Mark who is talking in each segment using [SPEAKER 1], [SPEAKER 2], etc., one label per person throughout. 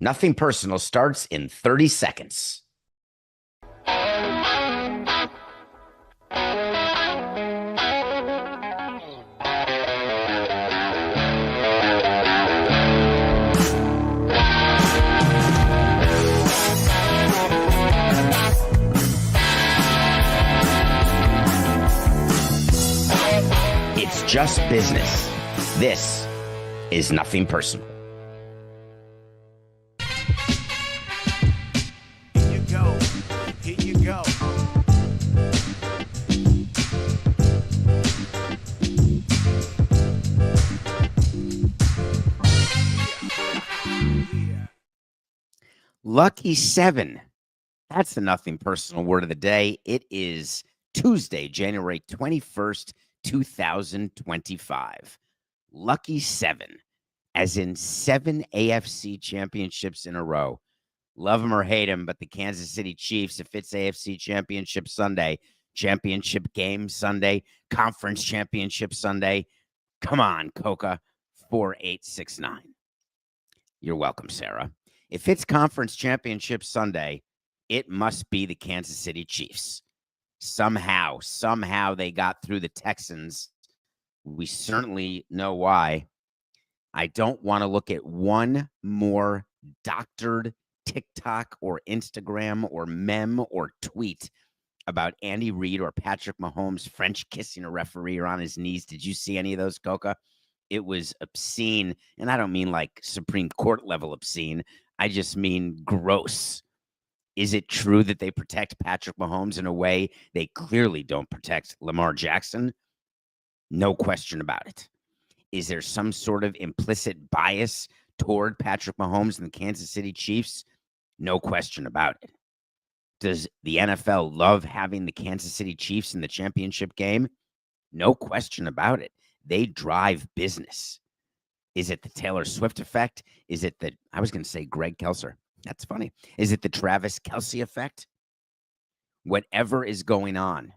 [SPEAKER 1] Nothing Personal starts in 30 seconds. It's just business. This is Nothing Personal.
[SPEAKER 2] Here you go.
[SPEAKER 1] Lucky 7. That's the Nothing Personal word of the day. It is Tuesday, January 21st, 2025. Lucky 7, as in 7 AFC championships in a row. Love them or hate them, but the Kansas City Chiefs, if it's AFC Championship Sunday, Championship Game Sunday, Conference Championship Sunday, come on, Coca, 4869. You're welcome, Sarah. If it's Conference Championship Sunday, it must be the Kansas City Chiefs. Somehow they got through the Texans. We certainly know why. I don't want to look at one more doctored TikTok or Instagram or meme or tweet about Andy Reid or Patrick Mahomes French kissing a referee or on his knees. Did you see any of those, Coca? It was obscene. And I don't mean like Supreme Court level obscene. I just mean gross. Is it true that they protect Patrick Mahomes in a way they clearly don't protect Lamar Jackson? No question about it. Is there some sort of implicit bias toward Patrick Mahomes and the Kansas City Chiefs? No question about it. Does the NFL love having the Kansas City Chiefs in the championship game? No question about it. They drive business. Is it the Taylor Swift effect? Is it the, I was going to say Greg Kelser. That's funny. Is it the Travis Kelce effect? Whatever is going on,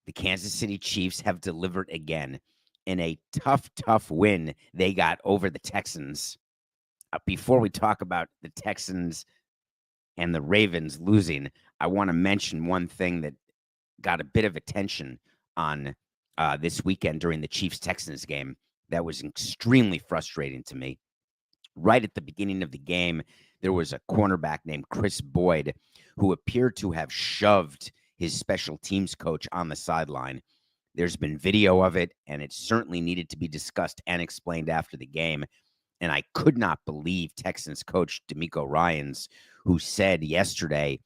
[SPEAKER 1] the Kansas City Chiefs have delivered again in a tough win they got over the Texans. Before we talk about the Texans and the Ravens losing, I want to mention one thing that got a bit of attention on this weekend during the Chiefs-Texans game that was extremely frustrating to me. Right at the beginning of the game, there was a cornerback named Chris Boyd who appeared to have shoved his special teams coach on the sideline. There's been video of it, and it certainly needed to be discussed and explained after the game. And I could not believe Texans coach D'Amico Ryans, who said yesterday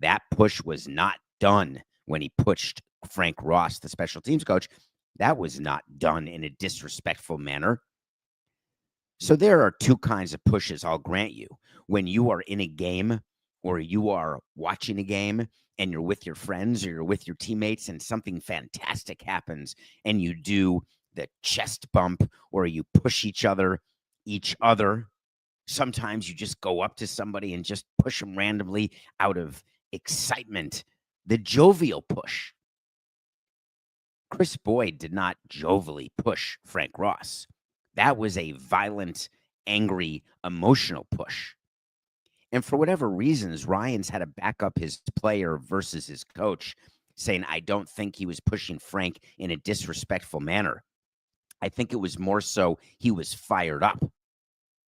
[SPEAKER 1] that push was not done when he pushed Frank Ross, the special teams coach. That was not done in a disrespectful manner. So there are two kinds of pushes, I'll grant you. When you are in a game or you are watching a game and you're with your friends or you're with your teammates and something fantastic happens and you do the chest bump or you push each other. Sometimes you just go up to somebody and just push them randomly out of excitement. The jovial push. Chris Boyd did not jovially push Frank Ross. That was a violent, angry, emotional push. And for whatever reasons, Ryans had to back up his player versus his coach, saying, I don't think he was pushing Frank in a disrespectful manner. I think it was more so he was fired up,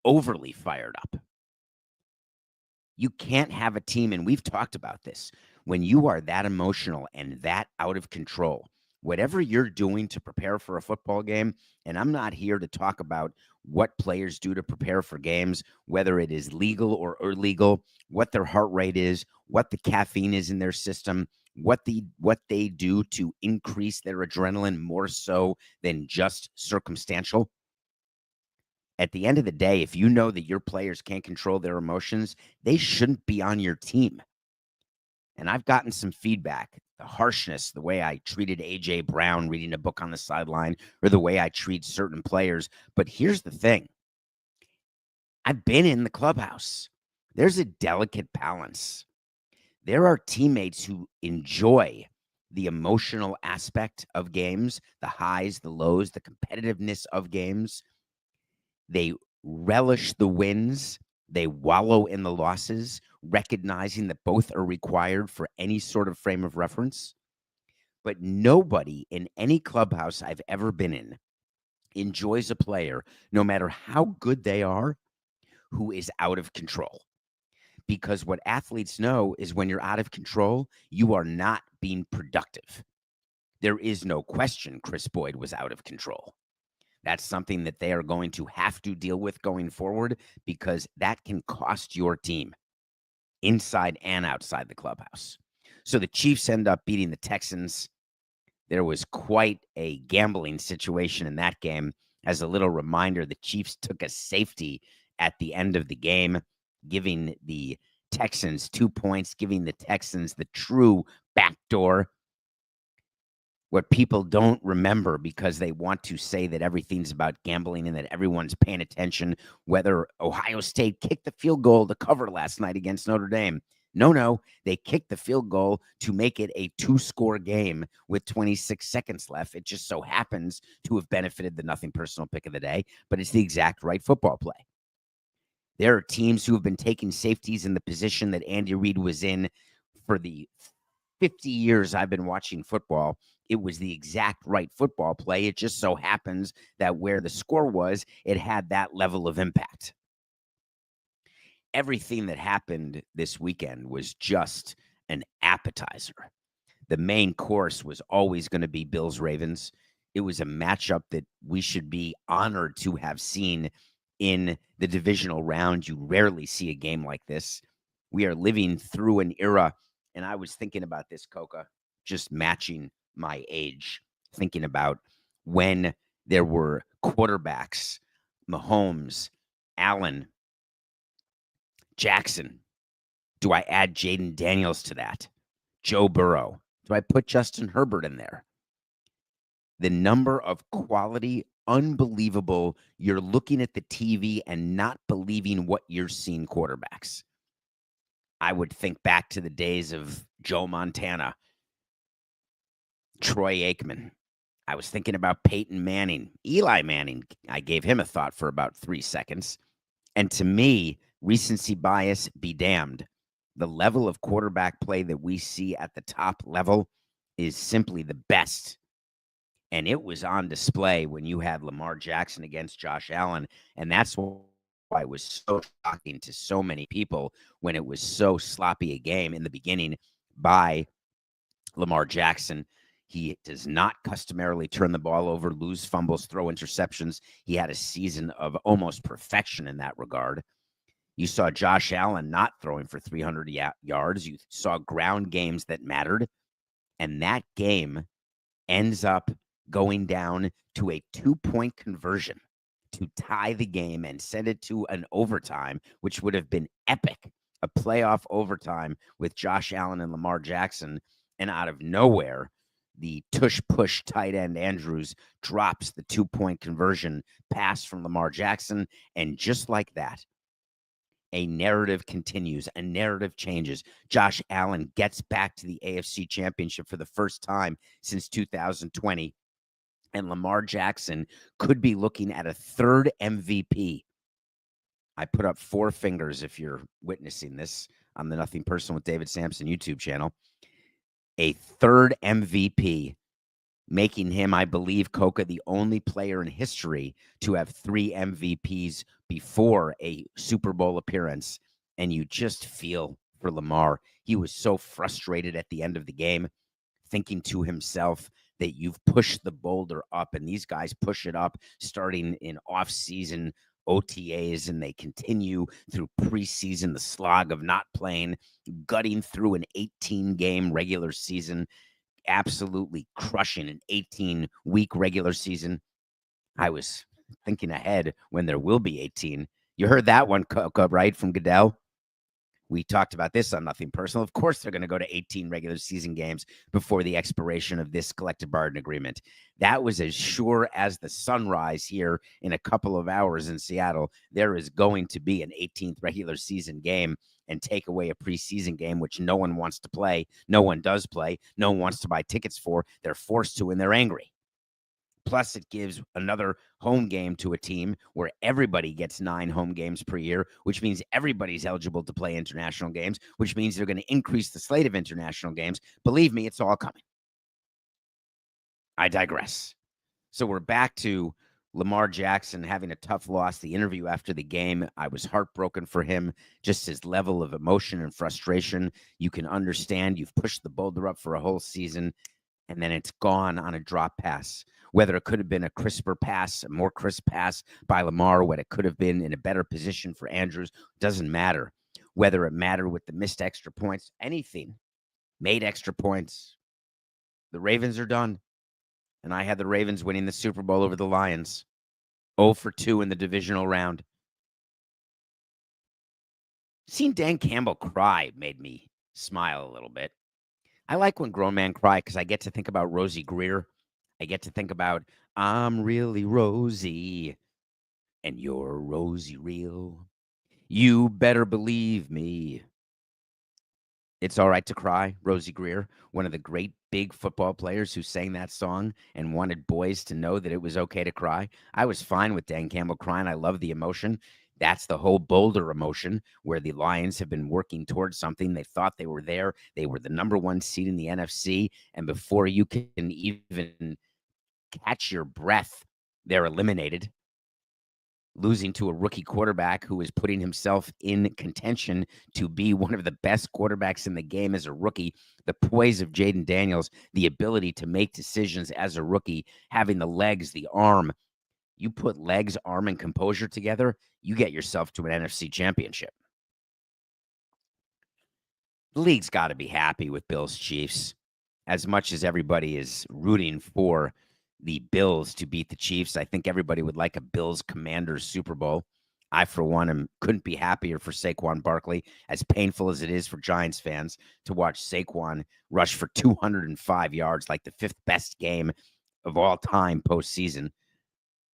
[SPEAKER 1] overly fired up. You can't have a team, and we've talked about this, when you are that emotional and that out of control, whatever you're doing to prepare for a football game, and I'm not here to talk about what players do to prepare for games, whether it is legal or illegal, what their heart rate is, what the caffeine is in their system, what they do to increase their adrenaline more so than just circumstantial. At the end of the day, if you know that your players can't control their emotions, they shouldn't be on your team. And I've gotten some feedback, the harshness, the way I treated A.J. Brown reading a book on the sideline, or the way I treat certain players. But here's the thing. I've been in the clubhouse. There's a delicate balance. There are teammates who enjoy the emotional aspect of games, the highs, the lows, the competitiveness of games. They relish the wins. They wallow in the losses, recognizing that both are required for any sort of frame of reference. But nobody in any clubhouse I've ever been in enjoys a player, no matter how good they are, who is out of control. Because what athletes know is when you're out of control, you are not being productive. There is no question Chris Boyd was out of control. That's something that they are going to have to deal with going forward, because that can cost your team inside and outside the clubhouse. So the Chiefs end up beating the Texans. There was quite a gambling situation in that game. As a little reminder, the Chiefs took a safety at the end of the game, giving the Texans 2 points, giving the Texans the true backdoor. What people don't remember, because they want to say that everything's about gambling and that everyone's paying attention, whether Ohio State kicked the field goal to cover last night against Notre Dame. No, they kicked the field goal to make it a 2-score game with 26 seconds left. It just so happens to have benefited the nothing personal pick of the day, but it's the exact right football play. There are teams who have been taking safeties in the position that Andy Reid was in for the 50 years I've been watching football. It was the exact right football play. It just so happens that where the score was, it had that level of impact. Everything that happened this weekend was just an appetizer. The main course was always going to be Bills-Ravens. It was a matchup that we should be honored to have seen in the divisional round. You rarely see a game like this. We are living through an era, and I was thinking about this, Coca, just matching my age, thinking about when there were quarterbacks, Mahomes, Allen, Jackson. Do I add Jayden Daniels to that? Joe Burrow? Do I put Justin Herbert in there? The number of quality, unbelievable, you're looking at the TV and not believing what you're seeing quarterbacks. I would think back to the days of Joe Montana, Troy Aikman. I was thinking about Peyton Manning, Eli Manning. I gave him a thought for about 3 seconds. And to me, recency bias be damned. The level of quarterback play that we see at the top level is simply the best. And it was on display when you had Lamar Jackson against Josh Allen. And that's why it was so shocking to so many people when it was so sloppy a game in the beginning by Lamar Jackson. He does not customarily turn the ball over, lose fumbles, throw interceptions. He had a season of almost perfection in that regard. You saw Josh Allen not throwing for 300 yards. You saw ground games that mattered. And that game ends up going down to a 2-point conversion to tie the game and send it to an overtime, which would have been epic. A playoff overtime with Josh Allen and Lamar Jackson. And out of nowhere, the tush-push tight end Andrews drops the 2-point conversion pass from Lamar Jackson. And just like that, a narrative continues, a narrative changes. Josh Allen gets back to the AFC Championship for the first time since 2020. And Lamar Jackson could be looking at a third MVP. I put up 4 fingers if you're witnessing this on the Nothing Personal with David Sampson YouTube channel. A third MVP, making him, I believe, Coca, the only player in history to have 3 MVPs before a Super Bowl appearance. And you just feel for Lamar. He was so frustrated at the end of the game, thinking to himself that you've pushed the boulder up, and these guys push it up starting in off-season OTAs, and they continue through preseason, the slog of not playing, gutting through an 18-game regular season, absolutely crushing an 18-week regular season. I was thinking ahead when there will be 18. You heard that one, Coca, right, from Goodell? We talked about this on Nothing Personal. Of course, they're going to go to 18 regular season games before the expiration of this collective bargaining agreement. That was as sure as the sunrise here in a couple of hours in Seattle. There is going to be an 18th regular season game and take away a preseason game, which no one wants to play. No one does play. No one wants to buy tickets for. They're forced to, and they're angry. Plus, it gives another home game to a team where everybody gets 9 home games per year, which means everybody's eligible to play international games, which means they're going to increase the slate of international games. Believe me, it's all coming. I digress. So we're back to Lamar Jackson having a tough loss. The interview after the game, I was heartbroken for him. Just his level of emotion and frustration. You can understand you've pushed the boulder up for a whole season, and then it's gone on a drop pass. Whether it could have been a crisper pass, a more crisp pass by Lamar, what it could have been in a better position for Andrews, doesn't matter. Whether it mattered with the missed extra points, anything, made extra points. The Ravens are done. And I had the Ravens winning the Super Bowl over the Lions. 0-2 in the divisional round. Seeing Dan Campbell cry made me smile a little bit. I like when grown men cry because I get to think about Rosie Greer. I get to think about, I'm really Rosie, and you're Rosie real. You better believe me. It's all right to cry, Rosie Greer, one of the great big football players who sang that song and wanted boys to know that it was okay to cry. I was fine with Dan Campbell crying. I love the emotion. That's the whole Boulder emotion, where the Lions have been working towards something. They thought they were there. They were the number 1 seed in the NFC. And before you can even catch your breath, they're eliminated, losing to a rookie quarterback who is putting himself in contention to be one of the best quarterbacks in the game as a rookie. The poise of Jayden Daniels, the ability to make decisions as a rookie, having the legs, the arm. You put legs, arm, and composure together, you get yourself to an NFC Championship. The league's got to be happy with Bills Chiefs. As much as everybody is rooting for the Bills to beat the Chiefs, I think everybody would like a Bills Commanders Super Bowl. I, for one, couldn't be happier for Saquon Barkley, as painful as it is for Giants fans to watch Saquon rush for 205 yards, like the 5th best game of all time postseason.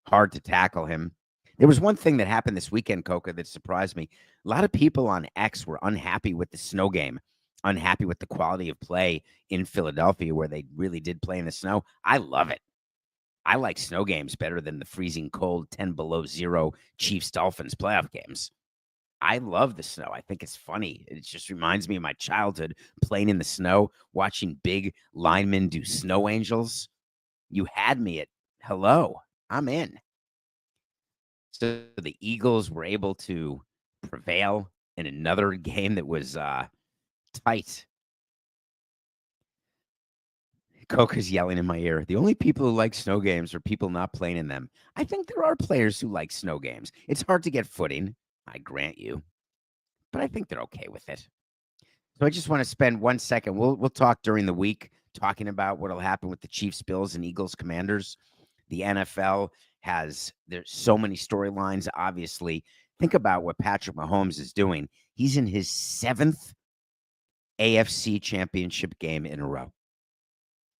[SPEAKER 1] Hard to tackle him. There was one thing that happened this weekend, Coca, that surprised me. A lot of people on X were unhappy with the snow game, unhappy with the quality of play in Philadelphia, where they really did play in the snow. I love it. I like snow games better than the freezing cold 10 below zero Chiefs-Dolphins playoff games. I love the snow. I think it's funny. It just reminds me of my childhood playing in the snow, watching big linemen do snow angels. You had me at hello. I'm in. So the Eagles were able to prevail in another game that was tight. Coca's yelling in my ear. The only people who like snow games are people not playing in them. I think there are players who like snow games. It's hard to get footing, I grant you, but I think they're okay with it. So I just want to spend 1 second. We'll talk during the week talking about what will happen with the Chiefs, Bills, and Eagles Commanders. The NFL there's so many storylines, obviously. Think about what Patrick Mahomes is doing. He's in his 7th AFC Championship game in a row.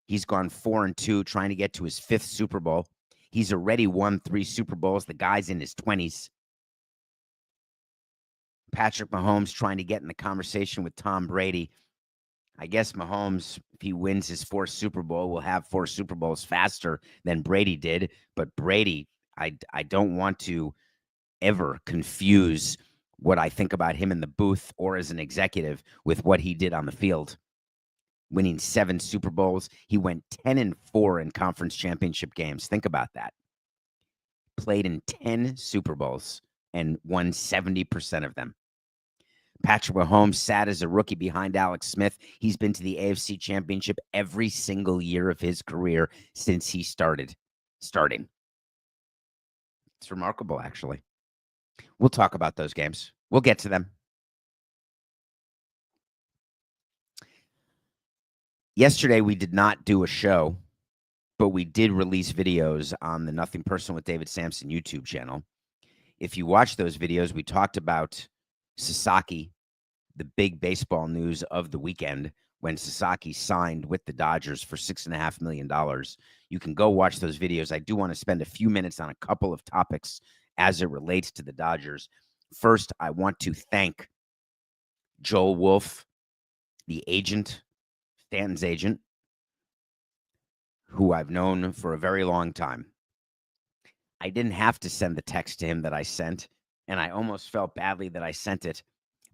[SPEAKER 1] He's gone 4-2, trying to get to his 5th Super Bowl. He's already won 3 Super Bowls. The guy's in his 20s. Patrick Mahomes trying to get in the conversation with Tom Brady. I guess Mahomes, if he wins his 4th Super Bowl, will have 4 Super Bowls faster than Brady did. But Brady, I don't want to ever confuse what I think about him in the booth or as an executive with what he did on the field. Winning 7 Super Bowls. He went 10-4 in conference championship games. Think about that. Played in 10 Super Bowls and won 70% of them. Patrick Mahomes sat as a rookie behind Alex Smith. He's been to the AFC Championship every single year of his career since he starting. It's remarkable, actually. We'll talk about those games. We'll get to them. Yesterday, we did not do a show, but we did release videos on the Nothing Personal with David Sampson YouTube channel. If you watch those videos, we talked about Sasaki, the big baseball news of the weekend, when Sasaki signed with the Dodgers for $6.5 million. You can go watch those videos. I do want to spend a few minutes on a couple of topics as it relates to the Dodgers. First, I want to thank Joel Wolf, the agent, Stanton's agent, who I've known for a very long time. I didn't have to send the text to him that I sent, and I almost felt badly that I sent it,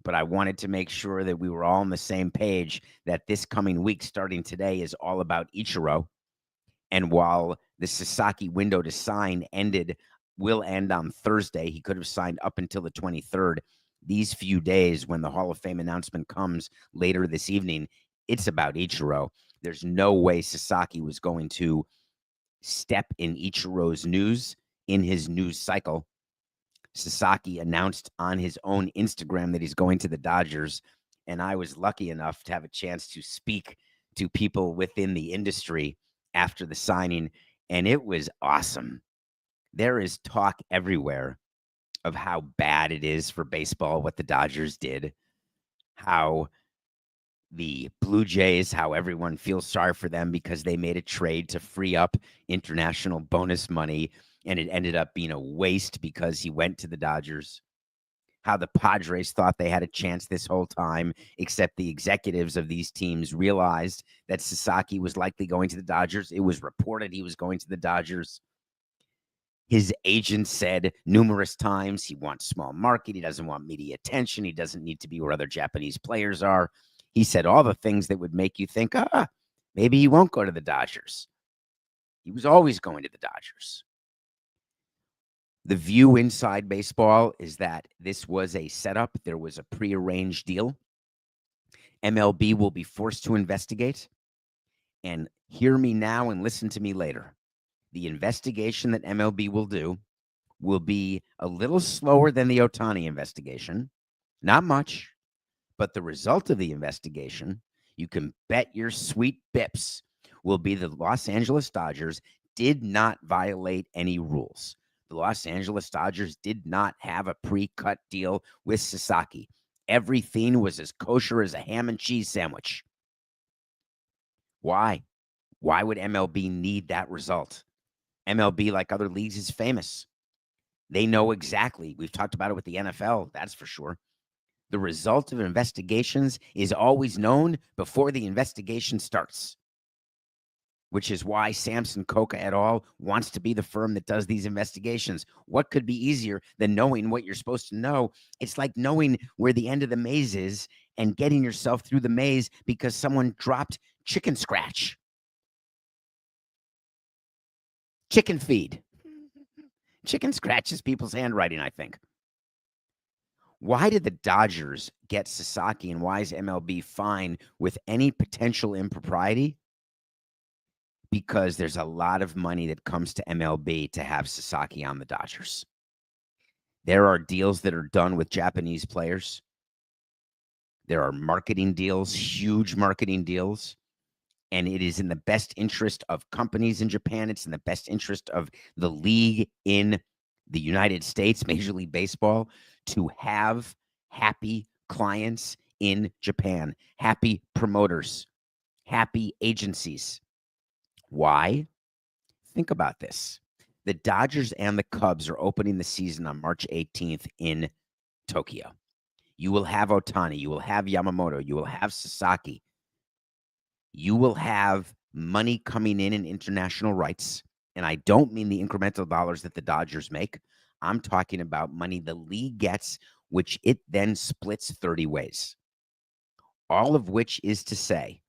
[SPEAKER 1] but I wanted to make sure that we were all on the same page, that this coming week, starting today, is all about Ichiro. And while the Sasaki window to sign will end on Thursday, he could have signed up until the 23rd. These few days, when the Hall of Fame announcement comes later this evening, it's about Ichiro. There's no way Sasaki was going to step in Ichiro's news in his news cycle. Sasaki announced on his own Instagram that he's going to the Dodgers, and I was lucky enough to have a chance to speak to people within the industry after the signing, and it was awesome. There is talk everywhere of how bad it is for baseball, what the Dodgers did, how the Blue Jays, how everyone feels sorry for them because they made a trade to free up international bonus money, and it ended up being a waste because he went to the Dodgers. How the Padres thought they had a chance this whole time, except the executives of these teams realized that Sasaki was likely going to the Dodgers. It was reported he was going to the Dodgers. His agent said numerous times he wants small market. He doesn't want media attention. He doesn't need to be where other Japanese players are. He said all the things that would make you think, maybe he won't go to the Dodgers. He was always going to the Dodgers. The view inside baseball is that this was a setup. There was a prearranged deal. MLB will be forced to investigate. And hear me now and listen to me later. The investigation that MLB will do will be a little slower than the Ohtani investigation. Not much. But the result of the investigation, you can bet your sweet bips, will be the Los Angeles Dodgers did not violate any rules. The Los Angeles Dodgers did not have a pre-cut deal with Sasaki. Everything was as kosher as a ham and cheese sandwich. Why? Why would MLB need that result? MLB, like other leagues, is famous. They know exactly. We've talked about it with the NFL, that's for sure. The result of investigations is always known before the investigation starts, which is why Samson Coca et al. Wants to be the firm that does these investigations. What could be easier than knowing what you're supposed to know? It's like knowing where the end of the maze is and getting yourself through the maze because someone dropped chicken scratch. Chicken feed. Chicken scratch is people's handwriting, I think. Why did the Dodgers get Sasaki, and why is MLB fine with any potential impropriety? Because there's a lot of money that comes to MLB to have Sasaki on the Dodgers. There are deals that are done with Japanese players. There are marketing deals, huge marketing deals. And it is in the best interest of companies in Japan. It's in the best interest of the league in the United States, Major League Baseball, to have happy clients in Japan, happy promoters, happy agencies. Why? Think about this. The Dodgers and the Cubs are opening the season on March 18th in Tokyo. You will have Ohtani. You will have Yamamoto. You will have Sasaki. You will have money coming in international rights. And I don't mean the incremental dollars that the Dodgers make. I'm talking about money the league gets, which it then splits 30 ways. All of which is to say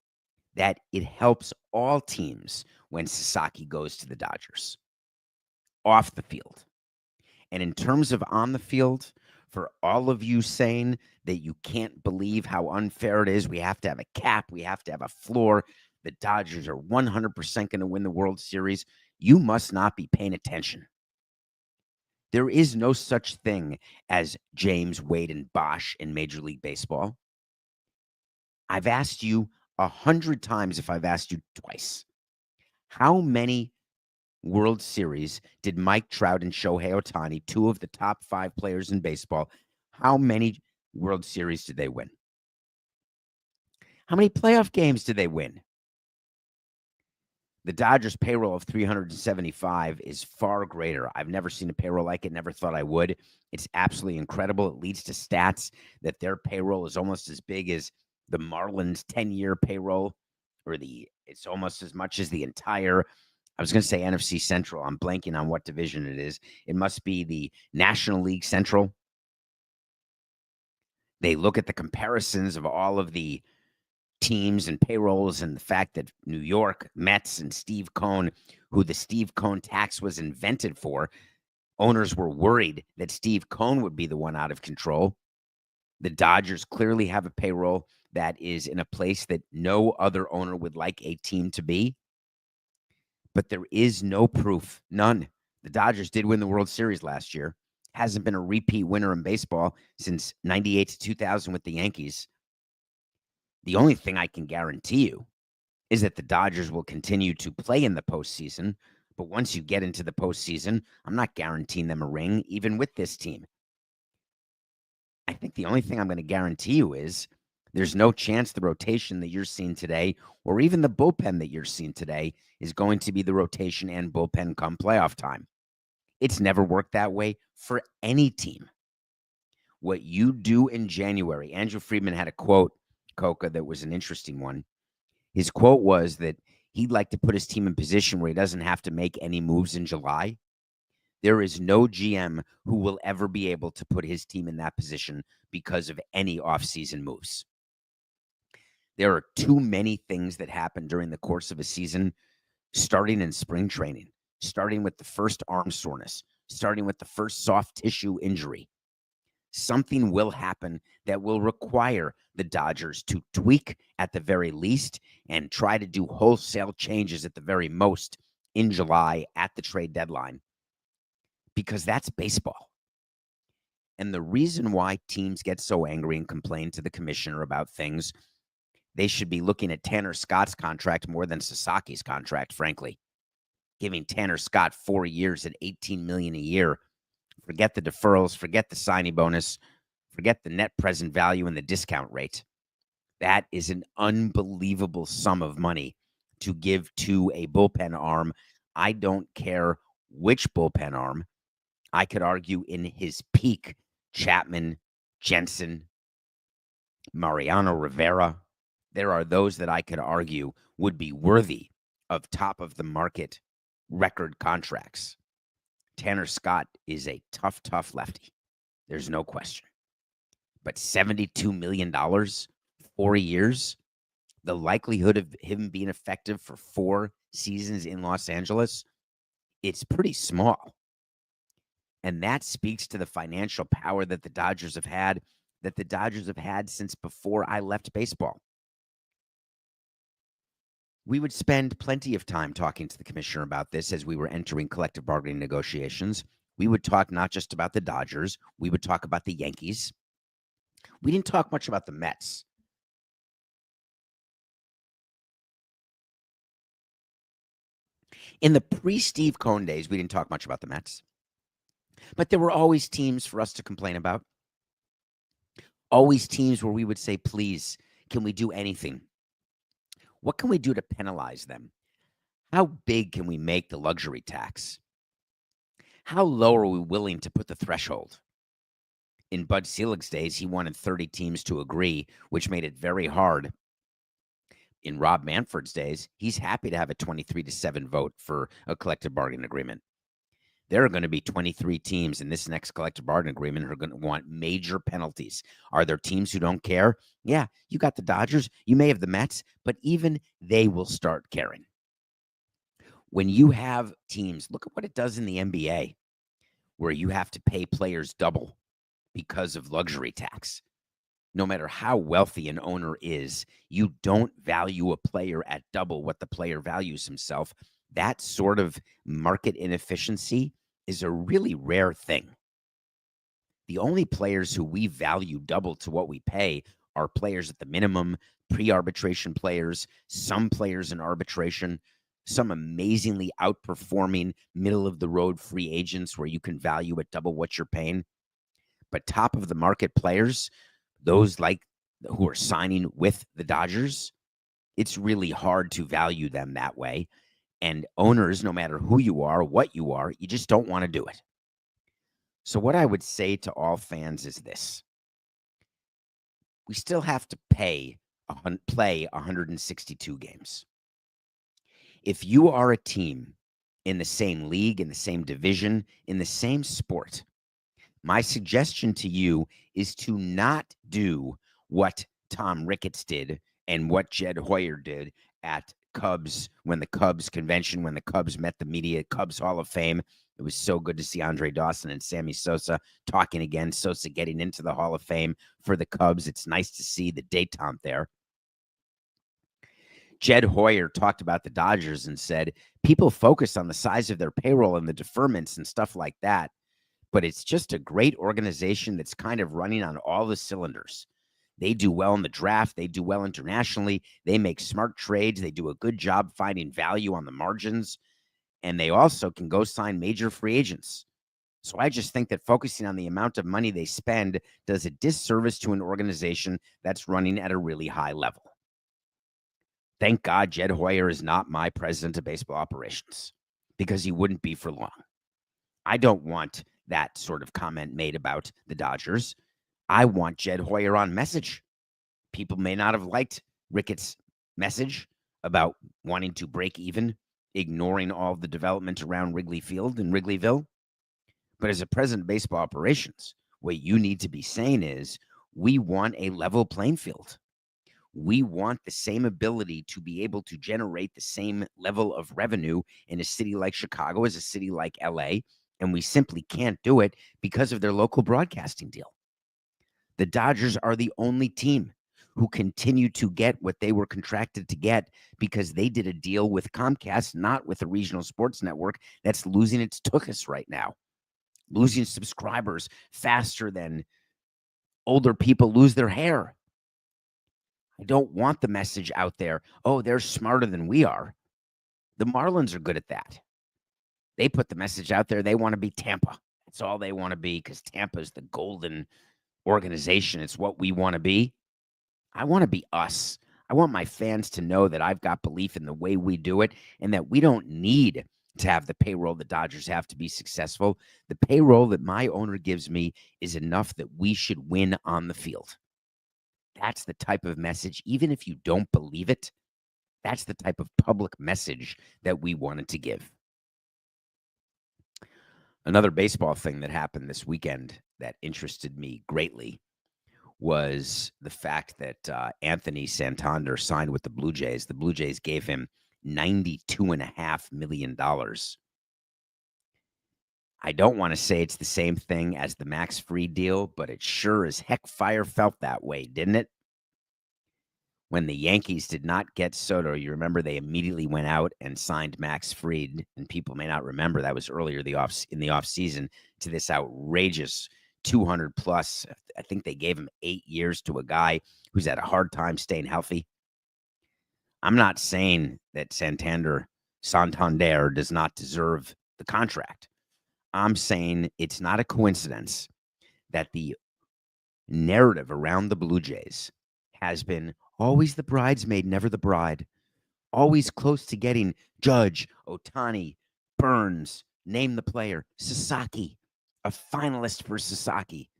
[SPEAKER 1] that it helps all teams when Sasaki goes to the Dodgers off the field. And in terms of on the field, for all of you saying that you can't believe how unfair it is, we have to have a cap, we have to have a floor, the Dodgers are 100% going to win the World Series, you must not be paying attention. There is no such thing as James, Wade, and Bosch in Major League Baseball. I've asked you 100 times if I've asked you twice. How many World Series did Mike Trout and Shohei Ohtani, two of the top 5 players in baseball, how many World Series did they win? How many playoff games did they win? The Dodgers' payroll of 375 is far greater. I've never seen a payroll like it, never thought I would. It's absolutely incredible. It leads to stats that their payroll is almost as big as the Marlins' 10-year payroll or the It's almost as much as the entire, I was going to say NFC Central. I'm blanking on what division it is. It must be the National League Central. They look at the comparisons of all of the teams and payrolls and the fact that New York Mets and Steve Cohen, who the Steve Cohen tax was invented for, owners were worried that Steve Cohen would be the one out of control. The Dodgers clearly have a payroll that is in a place that no other owner would like a team to be. But there is no proof, none. The Dodgers did win the World Series last year. Hasn't been a repeat winner in baseball since 98 to 2000 with the Yankees. The only thing I can guarantee you is that the Dodgers will continue to play in the postseason. But once you get into the postseason, I'm not guaranteeing them a ring, even with this team. I think the only thing I'm going to guarantee you is there's no chance the rotation that you're seeing today, or even the bullpen that you're seeing today, is going to be the rotation and bullpen come playoff time. It's never worked that way for any team. What you do in January, Andrew Friedman had a quote, Coca, that was an interesting one. His quote was that he'd like to put his team in position where he doesn't have to make any moves in July. There is no GM who will ever be able to put his team in that position because of any offseason moves. There are too many things that happen during the course of a season, starting in spring training, starting with the first arm soreness, starting with the first soft tissue injury. Something will happen that will require the Dodgers to tweak at the very least and try to do wholesale changes at the very most in July at the trade deadline, because that's baseball. And the reason why teams get so angry and complain to the commissioner about things, they should be looking at Tanner Scott's contract more than Sasaki's contract, frankly. Giving Tanner Scott 4 years at $18 million a year. Forget the deferrals, forget the signing bonus, forget the net present value and the discount rate. That is an unbelievable sum of money to give to a bullpen arm. I don't care which bullpen arm. I could argue in his peak, Chapman, Jensen, Mariano Rivera. There are those that I could argue would be worthy of top of the market record contracts. Tanner Scott is a tough, tough lefty. There's no question. But $72 million, 4 years, the likelihood of him being effective for 4 seasons in Los Angeles, it's pretty small. And that speaks to the financial power that the Dodgers have had, since before I left baseball. We would spend plenty of time talking to the commissioner about this as we were entering collective bargaining negotiations. We would talk not just about the Dodgers. We would talk about the Yankees. We didn't talk much about the Mets. In the pre-Steve Cohen days, we didn't talk much about the Mets. But there were always teams for us to complain about. Always teams where we would say, please, can we do anything? What can we do to penalize them? How big can we make the luxury tax? How low are we willing to put the threshold? In Bud Selig's days, he wanted 30 teams to agree, which made it very hard. In Rob Manfred's days, he's happy to have a 23-7 vote for a collective bargaining agreement. There are going to be 23 teams in this next collective bargaining agreement who are going to want major penalties. Are there teams who don't care? Yeah, you got the Dodgers. You may have the Mets, but even they will start caring. When you have teams, look at what it does in the NBA, where you have to pay players double because of luxury tax. No matter how wealthy an owner is, you don't value a player at double what the player values himself. That sort of market inefficiency is a really rare thing. The only players who we value double to what we pay are players at the minimum, pre-arbitration players, some players in arbitration, some amazingly outperforming middle-of-the-road free agents where you can value at double what you're paying. But top of the market players, those like who are signing with the Dodgers, it's really hard to value them that way. And owners, no matter who you are, what you are, you just don't want to do it. So what I would say to all fans is this. We still have to play 162 games. If you are a team in the same league, in the same division, in the same sport, my suggestion to you is to not do what Tom Ricketts did and what Jed Hoyer did at Cubs when the Cubs convention, when the Cubs met the media, Cubs Hall of Fame. It was so good to see Andre Dawson and Sammy Sosa talking again. Sosa getting into the Hall of Fame for the Cubs. It's nice to see the detente there. Jed Hoyer talked about the Dodgers and said, people focus on the size of their payroll and the deferments and stuff like that, but it's just a great organization that's kind of running on all the cylinders. They do well in the draft. They do well internationally. They make smart trades. They do a good job finding value on the margins. And they also can go sign major free agents. So I just think that focusing on the amount of money they spend does a disservice to an organization that's running at a really high level. Thank God Jed Hoyer is not my president of baseball operations, because he wouldn't be for long. I don't want that sort of comment made about the Dodgers. I want Jed Hoyer on message. People may not have liked Ricketts' message about wanting to break even, ignoring all the development around Wrigley Field and Wrigleyville. But as a president of baseball operations, what you need to be saying is, we want a level playing field. We want the same ability to be able to generate the same level of revenue in a city like Chicago as a city like LA, and we simply can't do it because of their local broadcasting deal. The Dodgers are the only team who continue to get what they were contracted to get because they did a deal with Comcast, not with a regional sports network that's losing its tuchus right now, losing subscribers faster than older people lose their hair. I don't want the message out there, oh, they're smarter than we are. The Marlins are good at that. They put the message out there, they want to be Tampa. That's all they want to be, because Tampa is the golden organization. It's what we want to be. I want to be us. I want my fans to know that I've got belief in the way we do it, and that we don't need to have the payroll the Dodgers have to be successful. The payroll that my owner gives me is enough that we should win on the field. That's the type of message, even if you don't believe it, that's the type of public message that we wanted to give. Another baseball thing that happened this weekend that interested me greatly was the fact that Anthony Santander signed with the Blue Jays. The Blue Jays gave him $92.5 million. I don't want to say it's the same thing as the Max Fried deal, but it sure as heck fire felt that way, didn't it? When the Yankees did not get Soto, you remember they immediately went out and signed Max Fried, and people may not remember that was earlier in the offseason, to this outrageous 200 plus. I think they gave him 8 years to a guy who's had a hard time staying healthy. I'm not saying that Santander does not deserve the contract. I'm saying it's not a coincidence that the narrative around the Blue Jays has been always the bridesmaid, never the bride. Always close to getting Judge, Ohtani, Burns, name the player, Sasaki, a finalist for Sasaki.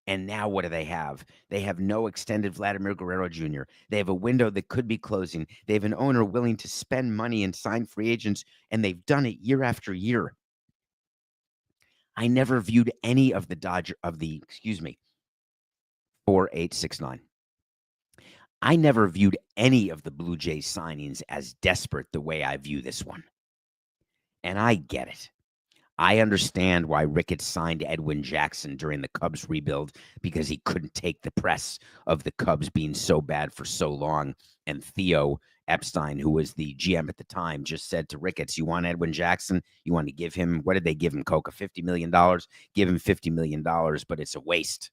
[SPEAKER 1] And now what do they have? They have no extended Vladimir Guerrero Jr. They have a window that could be closing. They have an owner willing to spend money and sign free agents, and they've done it year after year. I never viewed any of the 4869. I never viewed any of the Blue Jays signings as desperate the way I view this one. And I get it. I understand why Ricketts signed Edwin Jackson during the Cubs rebuild, because he couldn't take the press of the Cubs being so bad for so long. And Theo Epstein, who was the GM at the time, just said to Ricketts, you want Edwin Jackson? You want to give him, what did they give him, Coca? $50 million? Give him $50 million, but it's a waste.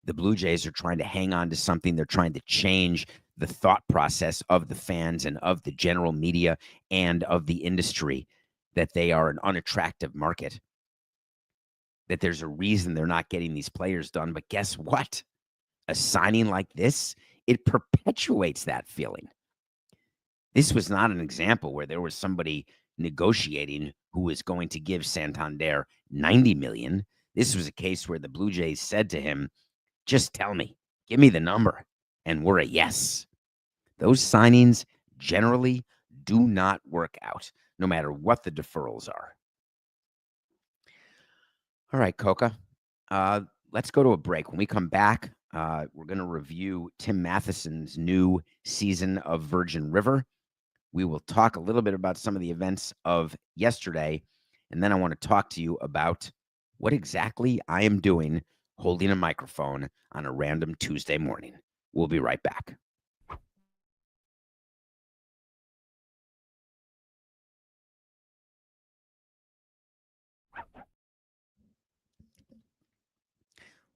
[SPEAKER 1] The Blue Jays are trying to hang on to something. They're trying to change the thought process of the fans and of the general media and of the industry, that they are an unattractive market, that there's a reason they're not getting these players done. But guess what? A signing like this, it perpetuates that feeling. This was not an example where there was somebody negotiating who was going to give Santander $90 million. This was a case where the Blue Jays said to him, just tell me, give me the number, and we're a yes. Those signings generally do not work out, no matter what the deferrals are. All right, Coca, let's go to a break. When we come back, we're going to review Tim Matheson's new season of Virgin River. We will talk a little bit about some of the events of yesterday, and then I want to talk to you about what exactly I am doing holding a microphone on a random Tuesday morning. We'll be right back.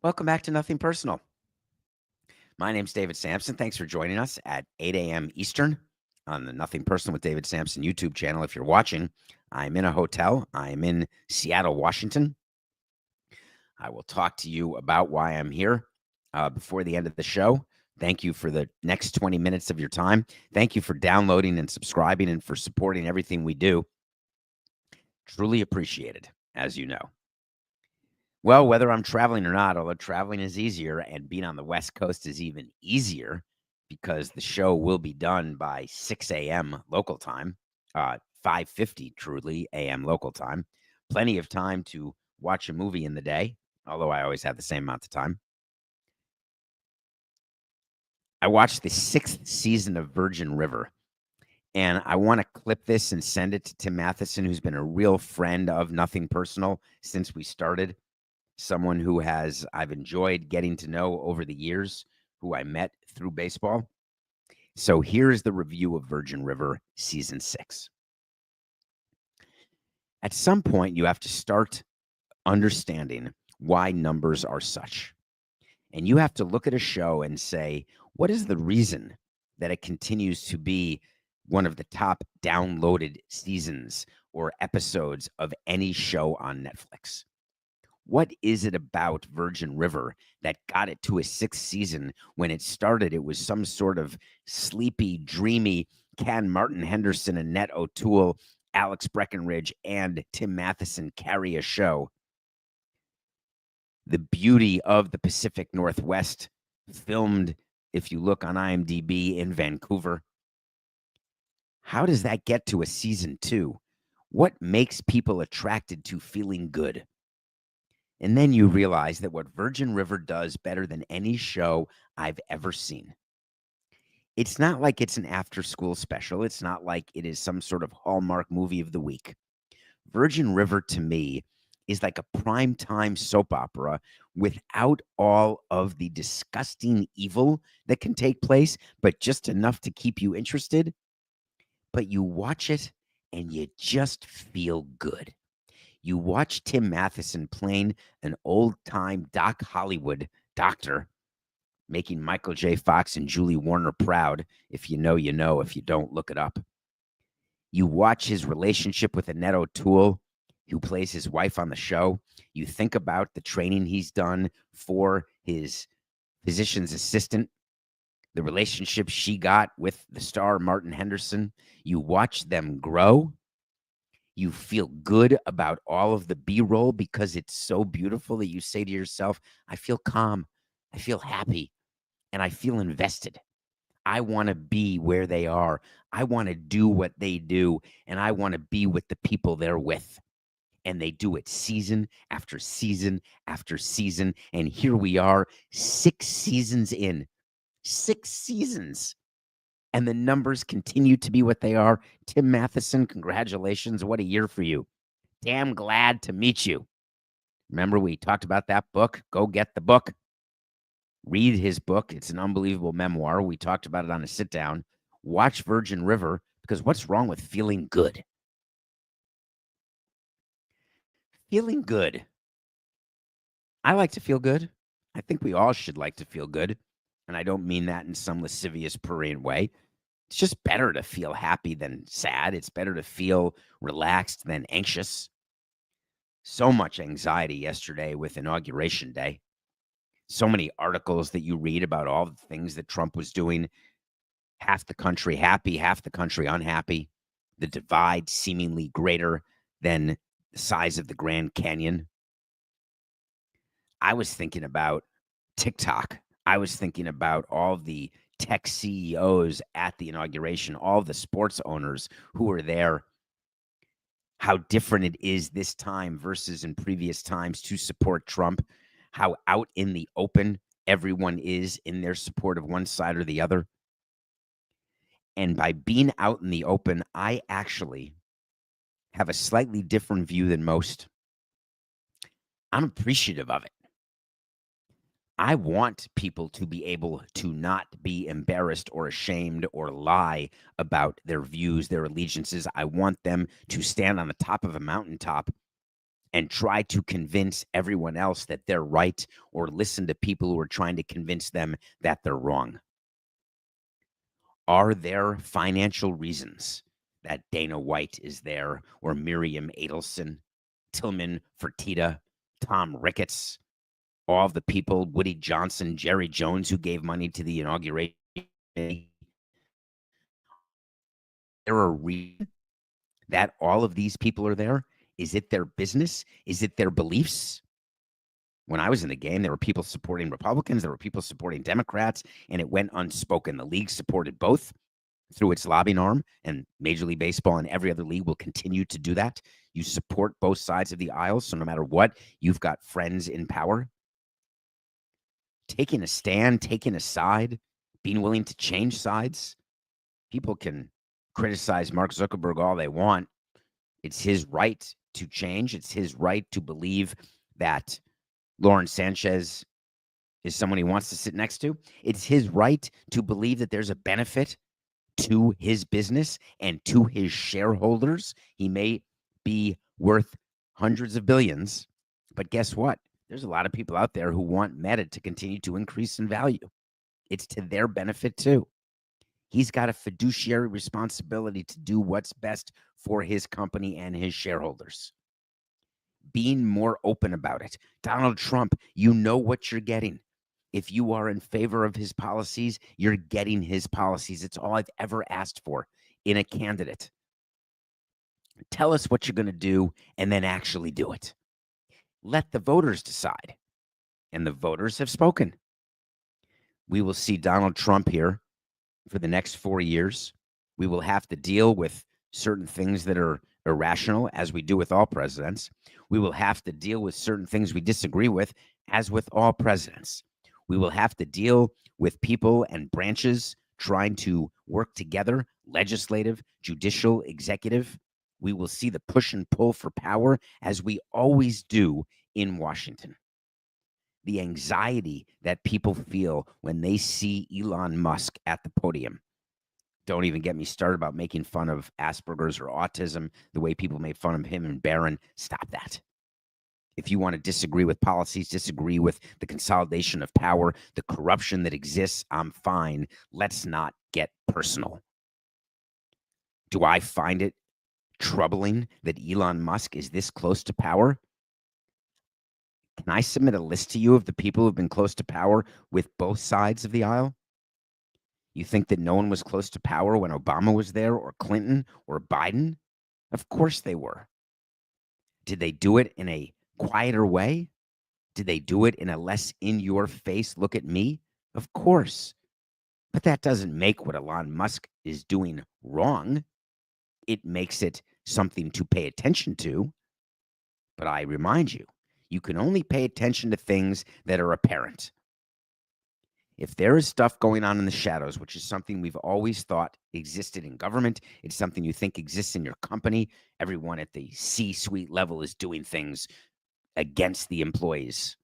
[SPEAKER 1] Welcome back to Nothing Personal. My name's David Sampson. Thanks for joining us at 8 a.m. Eastern on the Nothing Personal with David Sampson YouTube channel. If you're watching, I'm in a hotel. I'm in Seattle, Washington. I will talk to you about why I'm here before the end of the show. Thank you for the next 20 minutes of your time. Thank you for downloading and subscribing and for supporting everything we do. Truly appreciated, as you know. Well, whether I'm traveling or not, although traveling is easier and being on the West Coast is even easier because the show will be done by 6 a.m. local time, 5:50 truly a.m. local time. Plenty of time to watch a movie in the day, although I always have the same amount of time. I watched the 6th season of Virgin River, and I want to clip this and send it to Tim Matheson, who's been a real friend of Nothing Personal since we started. Someone who I've enjoyed getting to know over the years, who I met through baseball. So here's the review of Virgin River season 6. At some point, you have to start understanding why numbers are such. And you have to look at a show and say, what is the reason that it continues to be one of the top downloaded seasons or episodes of any show on Netflix? What is it about Virgin River that got it to a 6th season? When it started, it was some sort of sleepy, dreamy Can Martin Henderson, Annette O'Toole, Alex Breckenridge, and Tim Matheson carry a show. The beauty of the Pacific Northwest, filmed, if you look on IMDb, in Vancouver. How does that get to a season 2? What makes people attracted to feeling good? And then you realize that what Virgin River does better than any show I've ever seen. It's not like it's an after-school special. It's not like it is some sort of Hallmark movie of the week. Virgin River, to me, is like a primetime soap opera without all of the disgusting evil that can take place, but just enough to keep you interested. But you watch it and you just feel good. You watch Tim Matheson playing an old-time Doc Hollywood doctor, making Michael J. Fox and Julie Warner proud. If you know, you know. If you don't, look it up. You watch his relationship with Annette O'Toole, who plays his wife on the show. You think about the training he's done for his physician's assistant, the relationship she got with the star Martin Henderson. You watch them grow. You feel good about all of the B-roll because it's so beautiful that you say to yourself, I feel calm, I feel happy, and I feel invested. I want to be where they are. I want to do what they do, and I want to be with the people they're with. And they do it season after season after season. And here we are, 6 seasons in. 6 seasons. And the numbers continue to be what they are. Tim Matheson, congratulations. What a year for you. Damn glad to meet you. Remember, we talked about that book? Go get the book. Read his book. It's an unbelievable memoir. We talked about it on a sit down. Watch Virgin River, because what's wrong with feeling good? Feeling good. I like to feel good. I think we all should like to feel good. And I don't mean that in some lascivious, prurient way. It's just better to feel happy than sad. It's better to feel relaxed than anxious. So much anxiety yesterday with Inauguration Day. So many articles that you read about all the things that Trump was doing. Half the country happy, half the country unhappy. The divide seemingly greater than the size of the Grand Canyon. I was thinking about TikTok. I was thinking about all the tech CEOs at the inauguration, all the sports owners who were there, how different it is this time versus in previous times to support Trump, how out in the open everyone is in their support of one side or the other. And by being out in the open, I actually have a slightly different view than most. I'm appreciative of it. I want people to be able to not be embarrassed or ashamed or lie about their views, their allegiances. I want them to stand on the top of a mountaintop and try to convince everyone else that they're right, or listen to people who are trying to convince them that they're wrong. Are there financial reasons that Dana White is there, or Miriam Adelson, Tillman Fertitta, Tom Ricketts, all of the people, Woody Johnson, Jerry Jones, who gave money to the inauguration? There are reasons that all of these people are there. Is it their business? Is it their beliefs? When I was in the game, there were people supporting Republicans, there were people supporting Democrats, and it went unspoken. The league supported both through its lobbying arm, and Major League Baseball and every other league will continue to do that. You support both sides of the aisle, so no matter what, you've got friends in power. Taking a stand, taking a side, being willing to change sides. People can criticize Mark Zuckerberg all they want. It's his right to change. It's his right to believe that Lauren Sanchez is someone he wants to sit next to. It's his right to believe that there's a benefit to his business and to his shareholders. He may be worth hundreds of billions, but guess what? There's a lot of people out there who want Meta to continue to increase in value. It's to their benefit too. He's got a fiduciary responsibility to do what's best for his company and his shareholders. Being more open about it. Donald Trump, you know what you're getting. If you are in favor of his policies, you're getting his policies. It's all I've ever asked for in a candidate. Tell us what you're going to do and then actually do it. Let the voters decide. And the voters have spoken. We will see Donald Trump here for the next 4 years. We will have to deal with certain things that are irrational, as we do with all presidents. We will have to deal with certain things we disagree with, as with all presidents. We will have to deal with people and branches trying to work together, legislative, judicial, executive. We will see the push and pull for power, as we always do in Washington. The anxiety that people feel when they see Elon Musk at the podium. Don't even get me started about making fun of Asperger's or autism, the way people made fun of him and Barron. Stop that. If you want to disagree with policies, disagree with the consolidation of power, the corruption that exists, I'm fine. Let's not get personal. Do I find it troubling that Elon Musk is this close to power? Can I submit a list to you of the people who have been close to power with both sides of the aisle? You think that no one was close to power when Obama was there, or Clinton, or Biden? Of course they were. Did they do it in a quieter way? Did they do it in a less in-your-face look at me? Of course. But that doesn't make what Elon Musk is doing wrong. It makes it something to pay attention to. But I remind you, you can only pay attention to things that are apparent. If there is stuff going on in the shadows, which is something we've always thought existed in government, it's something you think exists in your company, everyone at the C-suite level is doing things against the employees.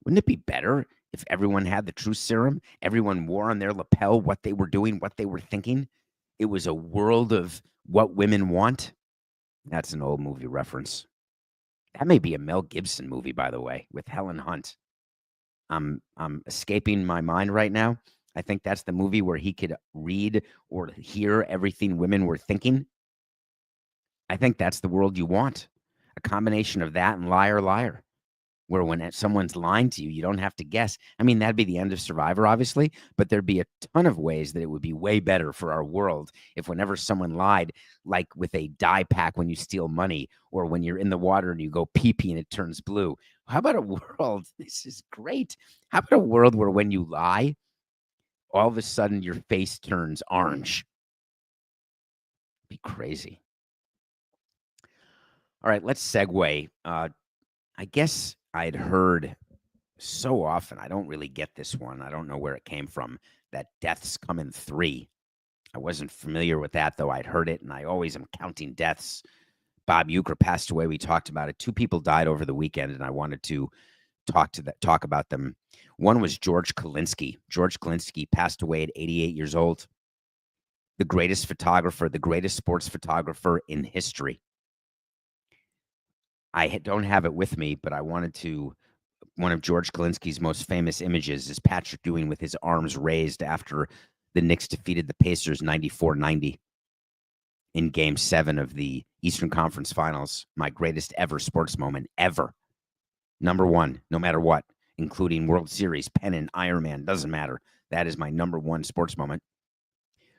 [SPEAKER 1] Wouldn't it be better if everyone had the truth serum? Everyone wore on their lapel what they were doing, what they were thinking? It was a world of what women want. That's an old movie reference. That may be a Mel Gibson movie, by the way, with Helen Hunt. I'm escaping my mind right now. I think that's the movie where he could read or hear everything women were thinking. I think that's the world you want. A combination of that and Liar, Liar, where when someone's lying to you, you don't have to guess. I mean, that'd be the end of Survivor, obviously, but there'd be a ton of ways that it would be way better for our world if whenever someone lied, like with a dye pack when you steal money, or when you're in the water and you go pee-pee and it turns blue. How about a world? This is great. How about a world where when you lie, all of a sudden your face turns orange. Be crazy. All right, let's segue. I guess I'd heard so often, I don't really get this one. I don't know where it came from, that deaths come in 3. I wasn't familiar with that, though. I'd heard it, and I always am counting deaths. Bob Uecker passed away. We talked about it. 2 people died over the weekend, and I wanted to talk about them. One was George Kalinsky. George Kalinsky passed away at 88 years old. The greatest photographer, the greatest sports photographer in history. I don't have it with me, but I wanted to. One of George Kalinsky's most famous images is Patrick Ewing with his arms raised after the Knicks defeated the Pacers 94-90 in Game 7 of the Eastern Conference Finals. My greatest ever sports moment, ever. Number 1, no matter what, including World Series, pennant, Ironman, doesn't matter. That is my number 1 sports moment.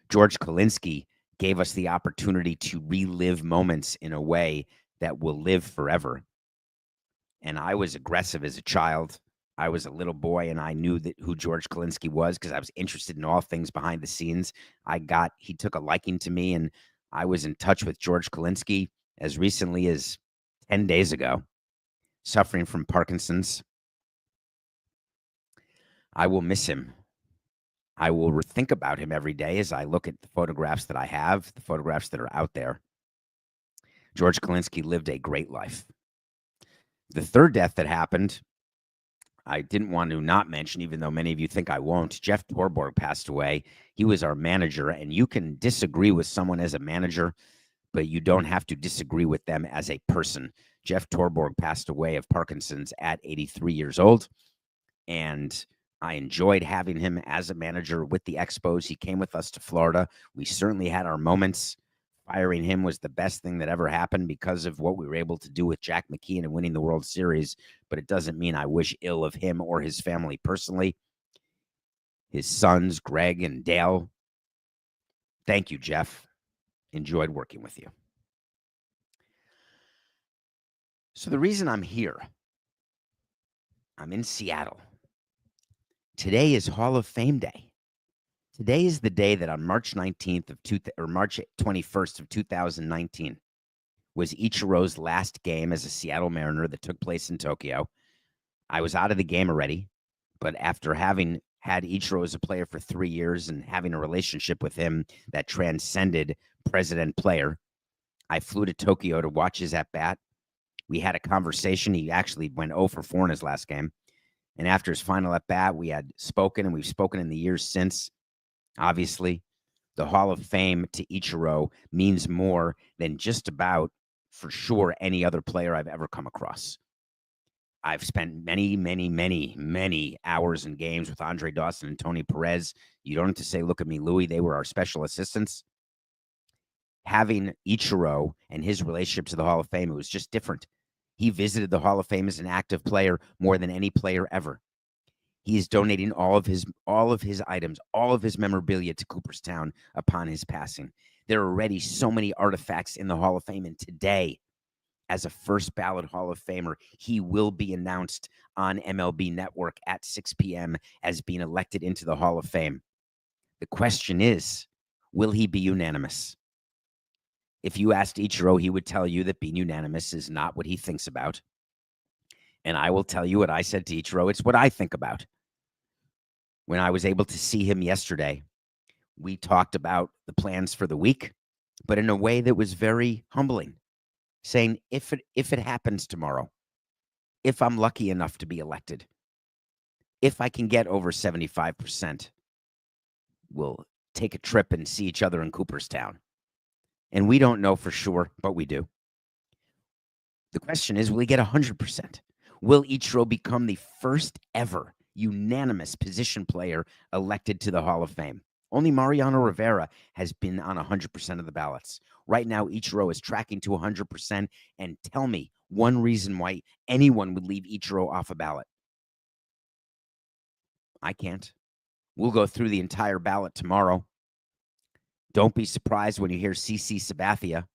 [SPEAKER 1] George Kalinsky gave us the opportunity to relive moments in a way that will live forever. And I was aggressive as a child. I was a little boy, and I knew who George Kalinsky was because I was interested in all things behind the scenes. He took a liking to me, and I was in touch with George Kalinsky as recently as 10 days ago, suffering from Parkinson's. I will miss him. I will think about him every day as I look at the photographs that I have, the photographs that are out there. George Kalinsky lived a great life. The third death that happened, I didn't want to not mention, even though many of you think I won't. Jeff Torborg passed away. He was our manager, and you can disagree with someone as a manager, but you don't have to disagree with them as a person. Jeff Torborg passed away of Parkinson's at 83 years old, and I enjoyed having him as a manager with the Expos. He came with us to Florida. We certainly had our moments. Firing him was the best thing that ever happened because of what we were able to do with Jack McKeon and winning the World Series, but it doesn't mean I wish ill of him or his family personally. His sons, Greg and Dale. Thank you, Jeff. Enjoyed working with you. So the reason I'm here, I'm in Seattle. Today is Hall of Fame Day. Today is the day that on March 19th or March 21st of 2019 was Ichiro's last game as a Seattle Mariner that took place in Tokyo. I was out of the game already, but after having had Ichiro as a player for 3 years and having a relationship with him that transcended president-player, I flew to Tokyo to watch his at-bat. We had a conversation. He actually went 0 for 4 in his last game. And after his final at-bat, we had spoken, and we've spoken in the years since. Obviously, the Hall of Fame to Ichiro means more than just about, for sure, any other player I've ever come across. I've spent many, many, many, many hours in games with Andre Dawson and Tony Perez. You don't have to say, look at me, Louie. They were our special assistants. Having Ichiro and his relationship to the Hall of Fame, it was just different. He visited the Hall of Fame as an active player more than any player ever. He is donating all of his items, all of his memorabilia to Cooperstown upon his passing. There are already so many artifacts in the Hall of Fame, and today, as a first ballot Hall of Famer, he will be announced on MLB Network at 6 p.m. as being elected into the Hall of Fame. The question is, will he be unanimous? If you asked Ichiro, he would tell you that being unanimous is not what he thinks about. And I will tell you what I said to Ichiro. It's what I think about. When I was able to see him yesterday, we talked about the plans for the week, but in a way that was very humbling, saying, if it happens tomorrow, if I'm lucky enough to be elected, if I can get over 75%, we'll take a trip and see each other in Cooperstown. And we don't know for sure, but we do. The question is, will he get 100%? Will Ichiro become the first ever unanimous position player elected to the Hall of Fame? Only Mariano Rivera has been on 100% of the ballots. Right now, Ichiro is tracking to 100%. And tell me one reason why anyone would leave Ichiro off a ballot. I can't. We'll go through the entire ballot tomorrow. Don't be surprised when you hear CC Sabathia,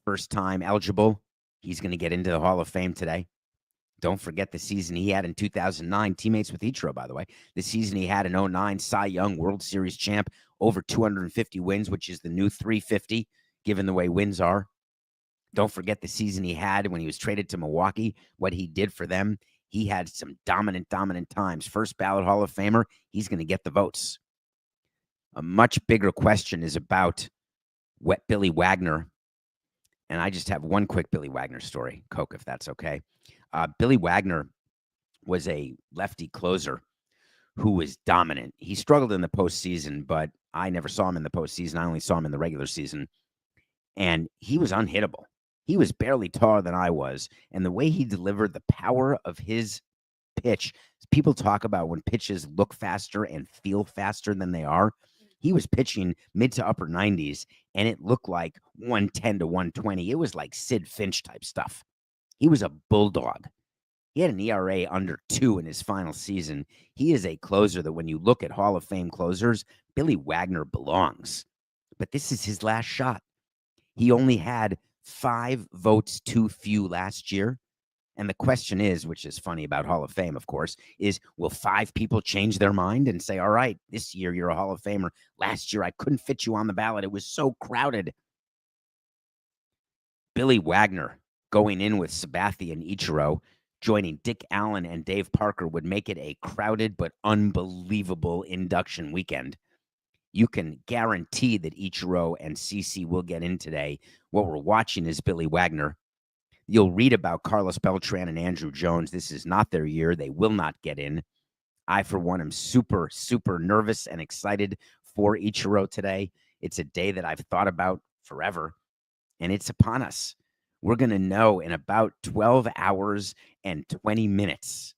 [SPEAKER 1] first time eligible. He's going to get into the Hall of Fame today. Don't forget the season he had in 2009, teammates with Ichiro, by the way. The season he had in 2009, Cy Young, World Series champ, over 250 wins, which is the new 350, given the way wins are. Don't forget the season he had when he was traded to Milwaukee, what he did for them. He had some dominant times. First ballot Hall of Famer, he's going to get the votes. A much bigger question is about Billy Wagner. And I just have one quick Billy Wagner story, Coke, if that's okay. Billy Wagner was a lefty closer who was dominant. He struggled in the postseason, but I never saw him in the postseason. I only saw him in the regular season. And he was unhittable. He was barely taller than I was. And the way he delivered the power of his pitch, people talk about when pitches look faster and feel faster than they are. He was pitching mid to upper 90s, and it looked like 110 to 120. It was like Sid Finch type stuff. He was a bulldog. He had an ERA under 2 in his final season. He is a closer that when you look at Hall of Fame closers, Billy Wagner belongs. But this is his last shot. He only had 5 votes too few last year. And the question is, which is funny about Hall of Fame, of course, is will 5 people change their mind and say, all right, this year you're a Hall of Famer. Last year I couldn't fit you on the ballot. It was so crowded. Billy Wagner going in with Sabathia and Ichiro, joining Dick Allen and Dave Parker would make it a crowded but unbelievable induction weekend. You can guarantee that Ichiro and CC will get in today. What we're watching is Billy Wagner. You'll read about Carlos Beltran and Andrew Jones. This is not their year. They will not get in. I, for one, am super nervous and excited for Ichiro today. It's a day that I've thought about forever, and it's upon us. We're going to know in about 12 hours and 20 minutes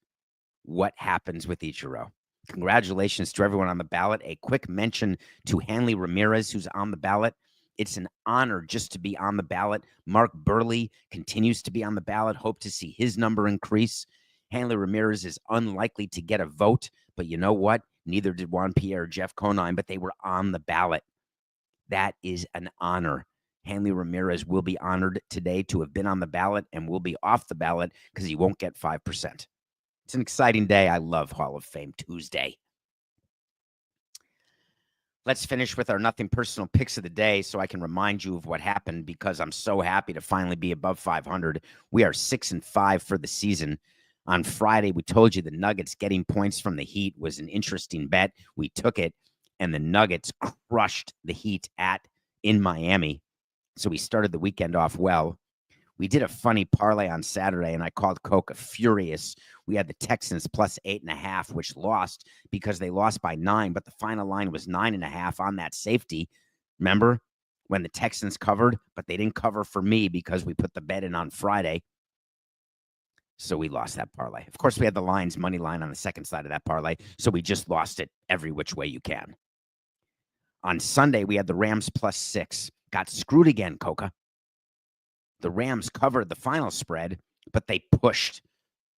[SPEAKER 1] what happens with Ichiro. Congratulations to everyone on the ballot. A quick mention to Hanley Ramirez, who's on the ballot. It's an honor just to be on the ballot. Mark Burley continues to be on the ballot. Hope to see his number increase. Hanley Ramirez is unlikely to get a vote, but you know what? Neither did Juan Pierre or Jeff Conine, but they were on the ballot. That is an honor. Hanley Ramirez will be honored today to have been on the ballot and will be off the ballot because he won't get 5%. It's an exciting day. I love Hall of Fame Tuesday. Let's finish with our nothing personal picks of the day so I can remind you of what happened because I'm so happy to finally be above 500. We are 6-5 for the season. On Friday, we told you the Nuggets getting points from the Heat was an interesting bet. We took it, and the Nuggets crushed the Heat in Miami. So we started the weekend off well. We did a funny parlay on Saturday, and I called Coca furious. We had the Texans plus 8.5, which lost because they lost by 9, but the final line was 9.5 on that safety. Remember when the Texans covered, but they didn't cover for me because we put the bet in on Friday. So we lost that parlay. Of course, we had the Lions money line on the second side of that parlay, so we just lost it every which way you can. On Sunday, we had the Rams plus 6. Got screwed again, Coca. The Rams covered the final spread, but they pushed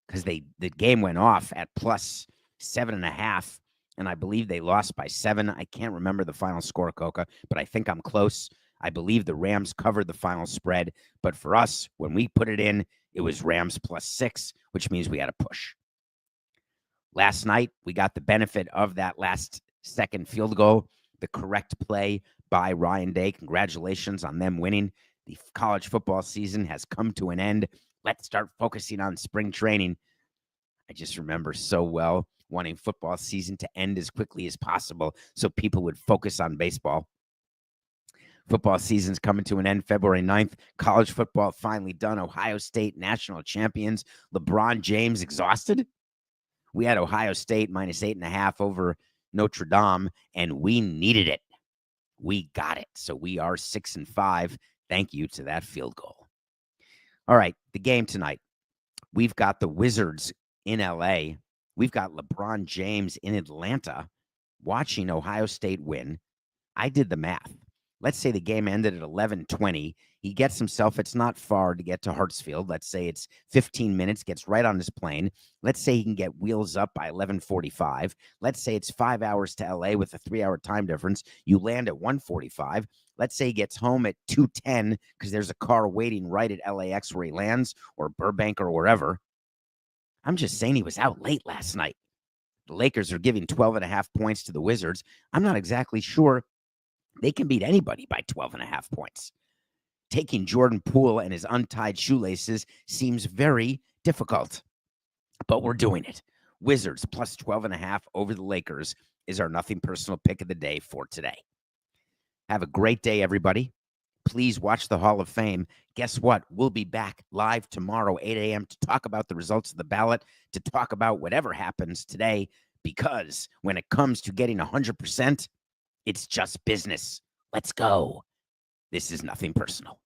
[SPEAKER 1] because the game went off at plus 7.5, and I believe they lost by 7. I can't remember the final score, Coca, but I think I'm close. I believe the Rams covered the final spread, but for us, when we put it in, it was Rams plus 6, which means we had a push. Last night, we got the benefit of that last second field goal, the correct play by Ryan Day. Congratulations on them winning. The college football season has come to an end. Let's start focusing on spring training. I just remember so well wanting football season to end as quickly as possible so people would focus on baseball. Football season's coming to an end February 9th. College football finally done. Ohio State national champions. LeBron James exhausted. We had Ohio State minus 8.5 over Notre Dame, and we needed it. We got it. So we are 6-5. Thank you to that field goal. All right, the game tonight. We've got the Wizards in LA. We've got LeBron James in Atlanta watching Ohio State win. I did the math. Let's say the game ended at 11:20. He gets himself, it's not far to get to Hartsfield. Let's say it's 15 minutes, gets right on his plane. Let's say he can get wheels up by 11:45. Let's say it's 5 hours to LA with a 3-hour time difference. You land at 1:45. Let's say he gets home at 2:10 because there's a car waiting right at LAX where he lands or Burbank or wherever. I'm just saying he was out late last night. The Lakers are giving 12.5 points to the Wizards. I'm not exactly sure they can beat anybody by 12.5 points. Taking Jordan Poole and his untied shoelaces seems very difficult, but we're doing it. Wizards plus 12.5 over the Lakers is our nothing personal pick of the day for today. Have a great day, everybody. Please watch the Hall of Fame. Guess what? We'll be back live tomorrow, 8 a.m., to talk about the results of the ballot, to talk about whatever happens today, because when it comes to getting 100%, it's just business. Let's go. This is nothing personal.